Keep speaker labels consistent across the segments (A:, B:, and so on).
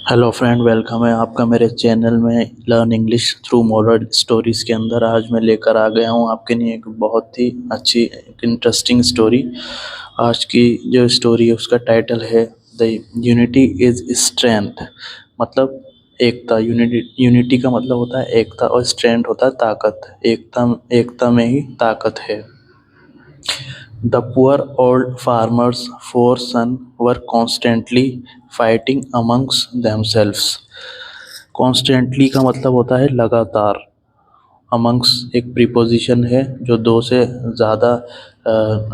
A: Hello friend, welcome है आपका मेरे चैनल में learn English through moral stories के अंदर। आज मैं लेकर आ गया हूँ आपके लिए एक बहुत ही अच्छी इंटरेस्टिंग स्टोरी। आज की जो स्टोरी है उसका टाइटल है द यूनिटी इज़ स्ट्रेंथ। मतलब एकता। यूनिटी का मतलब होता है एकता और स्ट्रेंथ होता है ताकत। एकता एकता में ही ताकत है। The poor old farmer's four sons were constantly fighting amongst themselves. Constantly का मतलब होता है लगातार। amongst एक प्रीपोजिशन है जो दो से ज़्यादा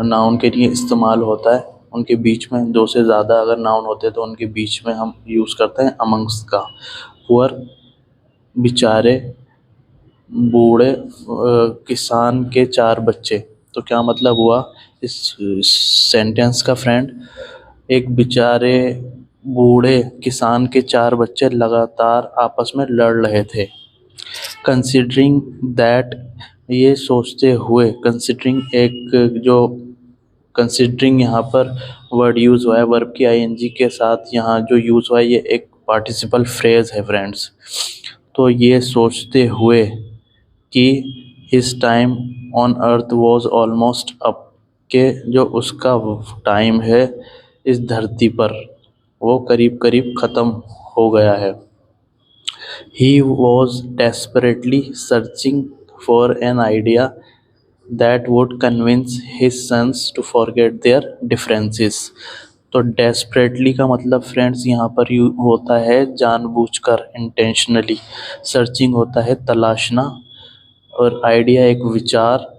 A: नाउन के लिए इस्तेमाल होता है। उनके बीच में दो से ज़्यादा अगर नाउन होते हैं तो उनके बीच में हम यूज़ करते हैं amongst का। पुअर बेचारे, बूढ़े किसान के चार बच्चे। तो क्या मतलब हुआ इस सेंटेंस का फ्रेंड? एक बेचारे बूढ़े किसान के चार बच्चे लगातार आपस में लड़ रहे थे। कंसिडरिंग दैट, ये सोचते हुए। कंसिडरिंग एक जो कंसिडरिंग यहाँ पर वर्ड यूज़ हुआ है, वर्ब की आईएनजी के साथ यहाँ जो यूज़ हुआ है ये एक पार्टिसिपल फ्रेज है फ्रेंड्स। तो ये सोचते हुए कि his time on earth was almost up, के जो उसका टाइम है इस धरती पर वो करीब करीब ख़त्म हो गया है। He was desperately searching for an idea that would convince his sons to forget their differences. तो डेस्परेटली का मतलब फ्रेंड्स यहाँ पर होता है जानबूझकर, इंटेंशनली। सर्चिंग होता है तलाशना, और आइडिया एक विचार,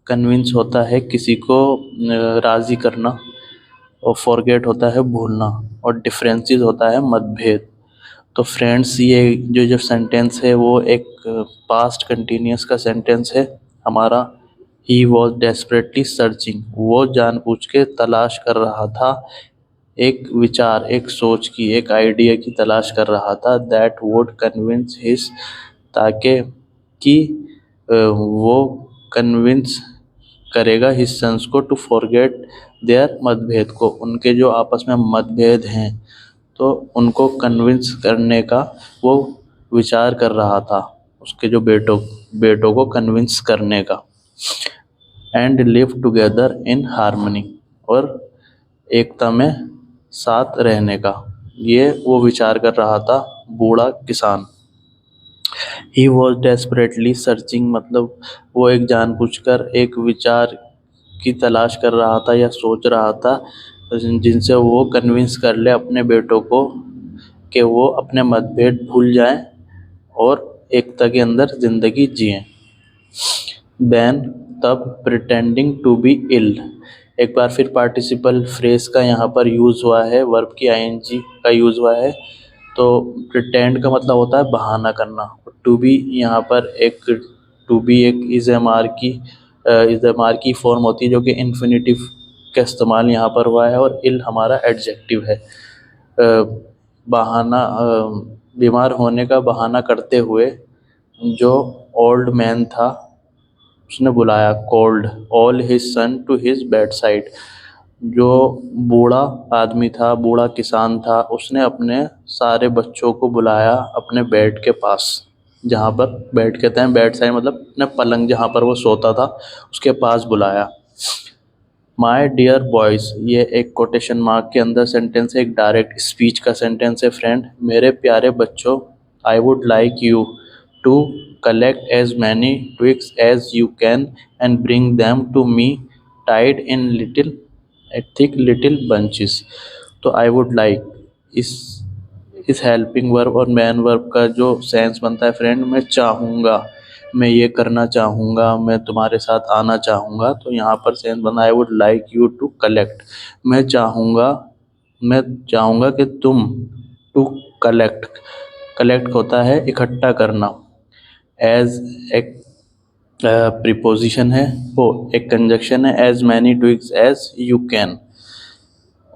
A: कन्विंस होता है किसी को राज़ी करना, और फॉरगेट होता है भूलना, और डिफरेंसेस होता है मतभेद। तो फ्रेंड्स ये जो जो सेंटेंस है वो एक पास्ट कंटिन्यूस का सेंटेंस है हमारा। ही वॉज डेस्परेटली सर्चिंग, वो जानबूझ के तलाश कर रहा था एक विचार, एक सोच की, एक आइडिया की तलाश कर रहा था। दैट वुड कन्विंस हिज, ताकि कि वो कन्विंस करेगा हिज सन्स को टू फॉरगेट देयर, मतभेद को, उनके जो आपस में मतभेद हैं तो उनको कन्विंस करने का वो विचार कर रहा था, उसके जो बेटों को कन्विंस करने का। And live together in harmony, और एकता में साथ रहने का, ये वो विचार कर रहा था बूढ़ा किसान। ही वॉज डेस्परेटली सर्चिंग मतलब वो एक जानबूझकर एक विचार की तलाश कर रहा था या सोच रहा था जिनसे वो कन्विंस कर ले अपने बेटों को कि वो अपने मतभेद भूल जाएं और एकता के अंदर ज़िंदगी जिएं। देन, तब, प्रिटेंडिंग टू बी इल, एक बार फिर पार्टिसिपल फ्रेज का यहाँ पर यूज़ हुआ है, वर्ब की आईएनजी का यूज़ हुआ है। तो प्रिटेंड का मतलब होता है बहाना करना। टू बी यहाँ पर एक, टू बी एक इज़-ए-मार की फॉर्म होती है जो कि इन्फिनिटिव का इस्तेमाल यहाँ पर हुआ है, और इल हमारा एडजेक्टिव है। बहाना, बीमार होने का बहाना करते हुए जो ओल्ड मैन था उसने बुलाया, called all his son to his bed side. जो बूढ़ा आदमी था, बूढ़ा किसान था, उसने अपने सारे बच्चों को बुलाया अपने बेड के पास। जहाँ पर बेड कहते हैं, बेड साइड मतलब अपने पलंग जहाँ पर वो सोता था उसके पास बुलाया। माई डियर बॉयज़, ये एक कोटेशन मार्क के अंदर सेंटेंस है, एक डायरेक्ट स्पीच का सेंटेंस है फ्रेंड। मेरे प्यारे बच्चों, I would like you to collect as many twigs as you can and bring them to me tied in little thick little bunches. तो आई वुड लाइक, इस helping verb और main verb का जो sense बनता है friend, मैं चाहूँगा, मैं ये करना चाहूँगा, मैं तुम्हारे साथ आना चाहूँगा। तो यहाँ पर सेंस बना I would like you to collect, मैं चाहूँगा, मैं चाहूँगा कि तुम, टू कलेक्ट, कलेक्ट होता है इकट्ठा करना, एज एक प्रीपोजिशन है, वो एक कंजक्शन है, as many twigs as you can,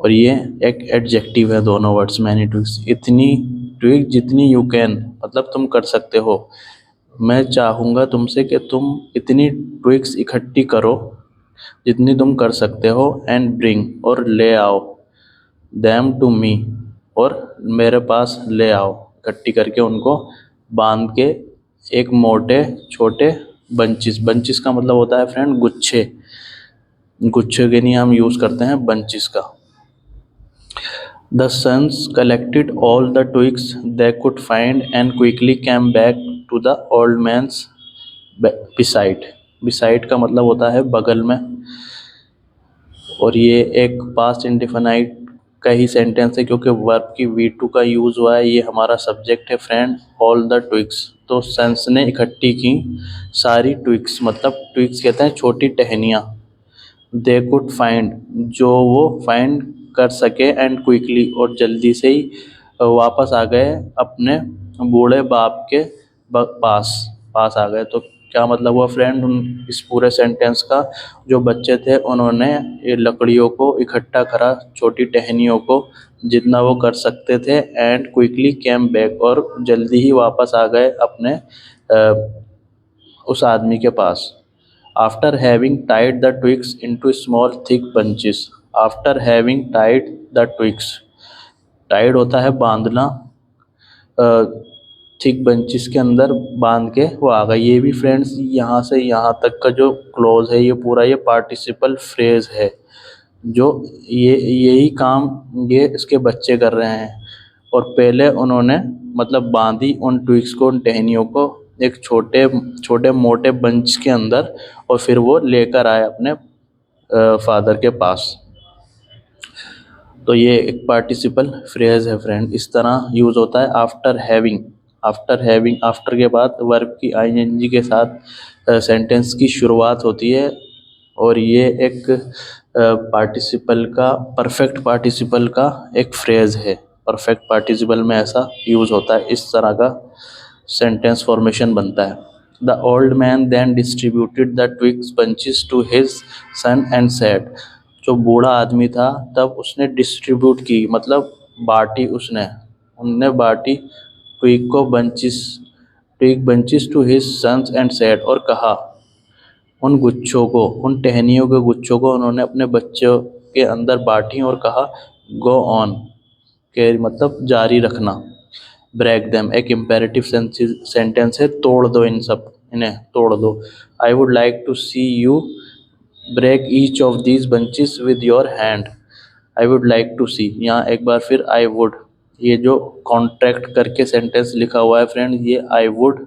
A: और ये एक एडजेक्टिव है, दोनों वर्ड्स मैनी ट्विग्स, इतनी ट्विग जितनी यू कैन, मतलब तुम कर सकते हो। मैं चाहूँगा तुमसे कि तुम इतनी ट्विग्स इकट्ठी करो जितनी तुम कर सकते हो, एंड ब्रिंग, और ले आओ, दैम टू मी, और मेरे पास ले आओ। इकट्ठी करके उनको बांध के एक मोटे छोटे बंचिस, बंचिस का मतलब होता है फ्रेंड गुच्छे, गुच्छे के लिए हम यूज़ करते हैं बंचिस का। The sons collected all the twigs they could find and quickly came back to the old man's beside। beside का मतलब होता है बगल में, और ये एक पास्ट इंडेफिनाइट का ही सेंटेंस है क्योंकि वर्ब की V2 का यूज़ हुआ है। ये हमारा सब्जेक्ट है फ्रेंड, ऑल द ट्विग्स। तो सन्स ने इकट्ठी की सारी ट्विग्स, मतलब ट्विग्स कहते हैं छोटी टहनियाँ। दे कुड फाइंड, जो वो फाइंड कर सके, एंड क्विकली, और जल्दी से ही वापस आ गए अपने बूढ़े बाप के पास पास आ गए। तो क्या मतलब हुआ फ्रेंड इस पूरे सेंटेंस का, जो बच्चे थे उन्होंने ये लकड़ियों को इकट्ठा करा, छोटी टहनियों को जितना वो कर सकते थे, एंड क्विकली केम बैक, और जल्दी ही वापस आ गए अपने उस आदमी के पास। After having tied the twigs into small thick bunches, after having tied the twigs, tied होता है बांधना, थिक बंचिस के अंदर बांध के वो आ गए। ये भी फ्रेंड्स यहाँ से यहाँ तक का जो क्लोज है ये पूरा ये पार्टिसिपल फ्रेज है, जो ये यही काम ये इसके बच्चे कर रहे हैं। और पहले उन्होंने मतलब बांधी उन ट्विग्स को, उन टहनियों को एक छोटे छोटे मोटे बंच के अंदर, और फिर वो लेकर आए अपने फादर के पास। तो ये एक पार्टिसिपल फ्रेज है फ्रेंड, इस तरह यूज़ होता है after having. After having, after के बाद वर्ब की आईएनजी के साथ सेंटेंस की शुरुआत होती है, और ये एक पार्टिसिपल का, परफेक्ट पार्टिसिपल का एक फ्रेज है। परफेक्ट पार्टिसिपल में ऐसा यूज़ होता है, इस तरह का सेंटेंस फॉर्मेशन बनता है। The old man then distributed the twigs bunches to his son and said, जो बूढ़ा आदमी था तब उसने डिस्ट्रीब्यूट की, मतलब बांटी, उनने बांटी ट्विग को bunches, twig bunches to his sons and said, और कहा, उन गुच्छों को, उन टहनियों के गुच्छों को उन्होंने अपने बच्चों के अंदर बांटी और कहा, गो ऑन, के मतलब जारी रखना। ब्रेक देम एक इम्पेरेटिव सेंटेंस है, तोड़ दो इन्हें तोड़ दो। I would like to see you break each of these bunches with your hand. I would like to see, यहाँ एक बार फिर आई वुड, ये जो कॉन्ट्रैक्ट करके सेंटेंस लिखा हुआ है फ्रेंड, ये आई वुड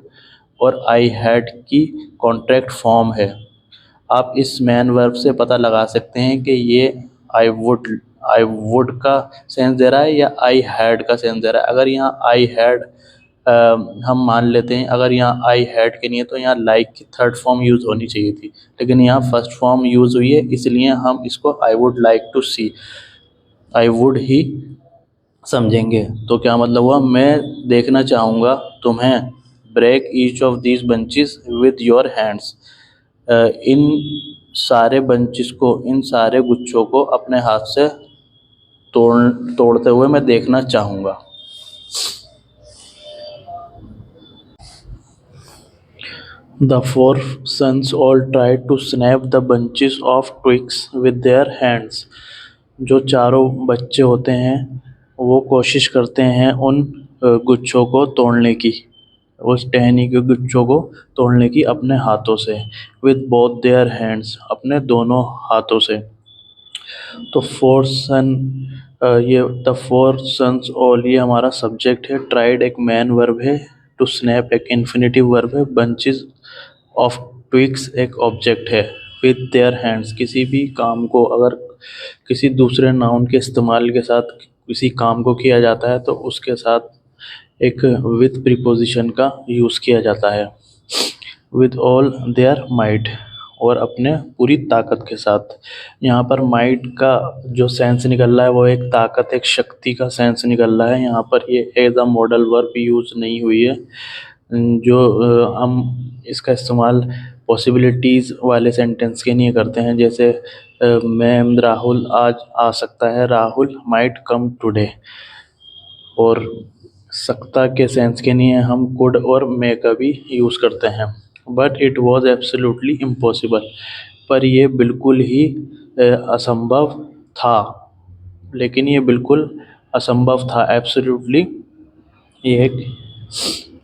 A: और आई हैड की कॉन्ट्रैक्ट फॉर्म है। आप इस मैन वर्ब से पता लगा सकते हैं कि ये आई वुड का सेंस दे रहा है या आई हैड का सेंस दे रहा है। अगर यहाँ आई हैड हम मान लेते हैं, अगर यहाँ आई हैड के नहीं है तो यहाँ लाइक की थर्ड फॉर्म यूज़ होनी चाहिए थी, लेकिन यहाँ फर्स्ट फॉर्म यूज़ हुई है, इसलिए हम इसको I would like to see, I would ही समझेंगे। तो क्या मतलब हुआ, मैं देखना चाहूँगा तुम्हें, break each of these bunches with your hands, इन सारे बंचेस को, इन सारे गुच्छों को अपने हाथ से तोड़ते हुए मैं देखना चाहूँगा। The four sons all tried to snap the bunches of twigs with their hands। जो चारों बच्चे होते हैं वो कोशिश करते हैं उन गुच्छों को तोड़ने की, उस टहनी के गुच्छों को तोड़ने की अपने हाथों से। विद बोथ देयर हैंड्स, अपने दोनों हाथों से। तो फोर सन, ये द फोर सन्स ऑल ये हमारा सब्जेक्ट है। ट्राइड एक मैन वर्ब है, टू स्नैप एक इन्फिनेटिव वर्ब है, बंचेस ऑफ ट्विग्स एक ऑब्जेक्ट है। विद देयर हैंड्स, किसी भी काम को अगर किसी दूसरे नाउन के इस्तेमाल के साथ किसी काम को किया जाता है तो उसके साथ एक विद प्रीपोजिशन का यूज़ किया जाता है। विद ऑल देयर माइट, और अपने पूरी ताकत के साथ। यहाँ पर माइट का जो सेंस निकल रहा है वो एक ताकत, एक शक्ति का सेंस निकल रहा है। यहाँ पर ये as a modal verb use नहीं हुई है। जो हम इसका इस्तेमाल पॉसिबिलिटीज़ वाले सेंटेंस के लिए करते हैं, जैसे मैं राहुल आज आ सकता है, राहुल माइट कम टुडे। और सकता के सेंस के लिए हम कुड और मे का भी यूज़ करते हैं। But it was absolutely impossible, पर ये बिल्कुल ही असंभव था, लेकिन ये बिल्कुल असंभव था, एब्सोल्युटली। ये एक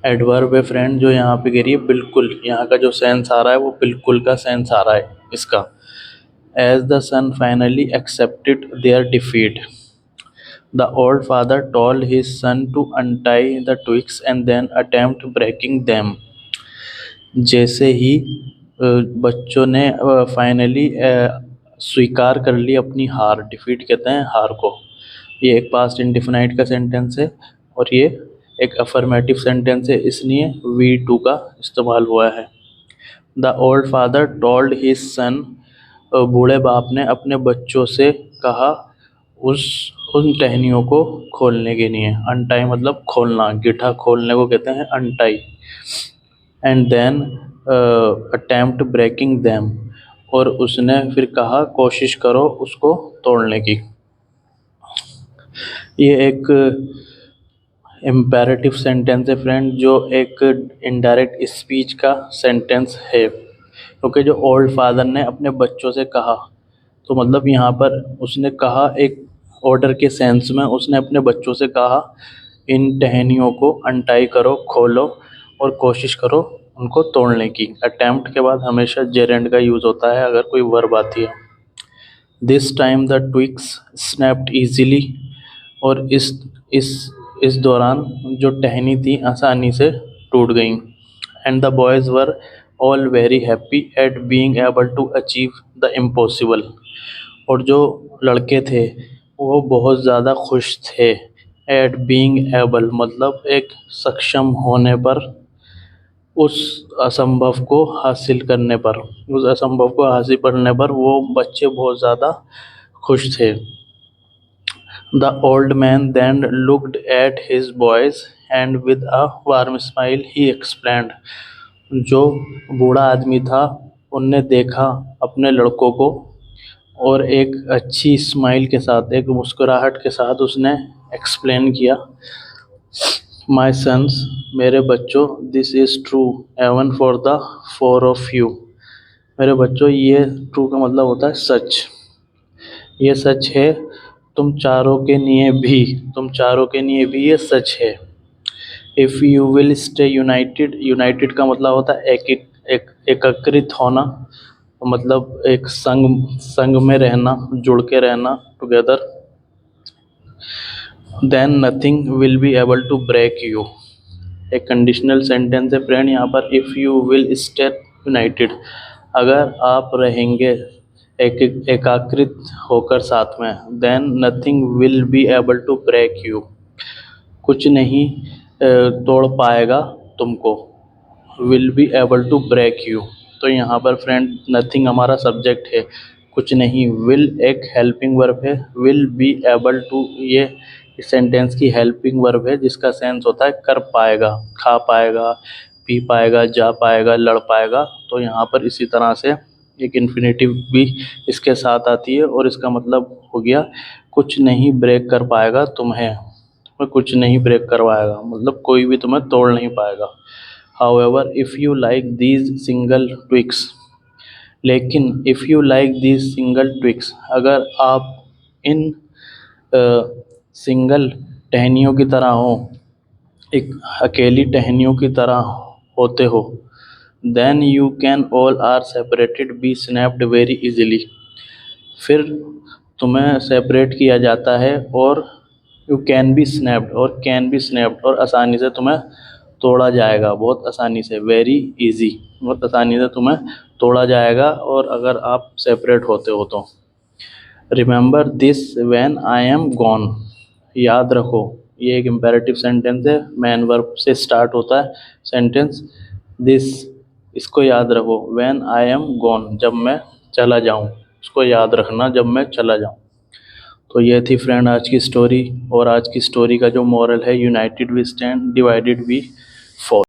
A: एडवर्ब है फ्रेंड जो यहाँ पे कह रही है बिल्कुल। यहाँ का जो सेंस आ रहा है वो बिल्कुल का सेंस आ रहा है इसका। As the son finally accepted their defeat, the old father told his son to untie the twigs and then attempt breaking them. जैसे ही बच्चों ने फाइनली स्वीकार कर ली अपनी हार, डिफीट कहते हैं हार को। ये एक पास्ट इंडिफिनाइट का सेंटेंस है और ये एक अफर्मेटिव सेंटेंस है, इसलिए वी टू का इस्तेमाल हुआ है। The old father told his सन, बूढ़े बाप ने अपने बच्चों से कहा उस उन टहनियों को खोलने के लिए। अनटाई मतलब खोलना, गिट्ठा खोलने को कहते हैं untie. And then attempt breaking them, और उसने फिर कहा कोशिश करो उसको तोड़ने की। ये एक इम्पेरेटिव सेंटेंस है फ्रेंड, जो एक इनडायरेक्ट स्पीच का सेंटेंस है, क्योंकि जो ओल्ड फादर ने अपने बच्चों से कहा, तो मतलब यहाँ पर उसने कहा एक ऑर्डर के सेंस में, उसने अपने बच्चों से कहा इन टहनियों को अनटाई करो, खोलो और कोशिश करो उनको तोड़ने की। अटेम्प्ट के बाद हमेशा जेरेंड का यूज़ होता है अगर कोई वर्ब आती है। This time the twigs snapped easily, और इस दौरान जो टहनी थी आसानी से टूट गई। And the boys were all very happy at being able to achieve the impossible, और जो लड़के थे वो बहुत ज़्यादा खुश थे। एट बीइंग एबल मतलब एक सक्षम होने पर, उस असंभव को हासिल करने पर, उस असंभव को हासिल करने पर वो बच्चे बहुत ज़्यादा खुश थे। The old man then looked at his boys and with a warm smile he explained. जो बूढ़ा आदमी था उनने देखा अपने लड़कों को और एक अच्छी स्माइल के साथ, एक मुस्कुराहट के साथ उसने एक्सप्लेन किया। माय सन्स, मेरे बच्चों, this is true even for the four of you. मेरे बच्चों, ये ट्रू का मतलब होता है सच, ये सच है तुम चारों के लिए भी, तुम चारों के लिए भी ये सच है। If you will stay United, United का मतलब होता है एकत्रित होना, मतलब एक संग में रहना, जुड़ के रहना, together. Then nothing will be able to break you. एक कंडीशनल सेंटेंस है फ्रेंड यहाँ पर। If you will stay united, अगर आप रहेंगे एकाकृत होकर साथ में, then nothing will be able to break you, कुछ नहीं तोड़ पाएगा तुमको। Will be able to break you, तो यहाँ पर फ्रेंड नथिंग हमारा सब्जेक्ट है, कुछ नहीं। विल एक हेल्पिंग वर्ब है, विल बी एबल टू ये इस सेंटेंस की हेल्पिंग वर्ब है जिसका सेंस होता है कर पाएगा, खा पाएगा, पी पाएगा, जा पाएगा, लड़ पाएगा। तो यहाँ पर इसी तरह से एक इन्फिनेटिव भी इसके साथ आती है और इसका मतलब हो गया कुछ नहीं ब्रेक कर पाएगा तुम्हें, तुम्हें कुछ नहीं ब्रेक करवाएगा, मतलब कोई भी तुम्हें तोड़ नहीं पाएगा। However if you like these single twigs, लेकिन if you like these single twigs, अगर आप इन सिंगल टहनियों की तरह हो, एक अकेली टहनियों की तरह होते हो, then you can all are separated be snapped very easily, फिर तुम्हें सेपरेट किया जाता है और यू कैन बी स्नैप्ड, और कैन बी स्नैप्ड, और आसानी से तुम्हें तोड़ा जाएगा, बहुत आसानी से, वेरी इजी, बहुत आसानी से तुम्हें तोड़ा जाएगा और अगर आप सेपरेट होते हो तो। Remember this when I am gone, याद रखो, ये एक इम्पेरेटिव सेंटेंस है, मैन वर्ब से स्टार्ट होता है सेंटेंस। दिस, इसको याद रखो, व्हेन आई एम गॉन, जब मैं चला जाऊँ, इसको याद रखना जब मैं चला जाऊँ। तो ये थी फ्रेंड आज की स्टोरी, और आज की स्टोरी का जो मॉरल है, united we stand, divided we fall.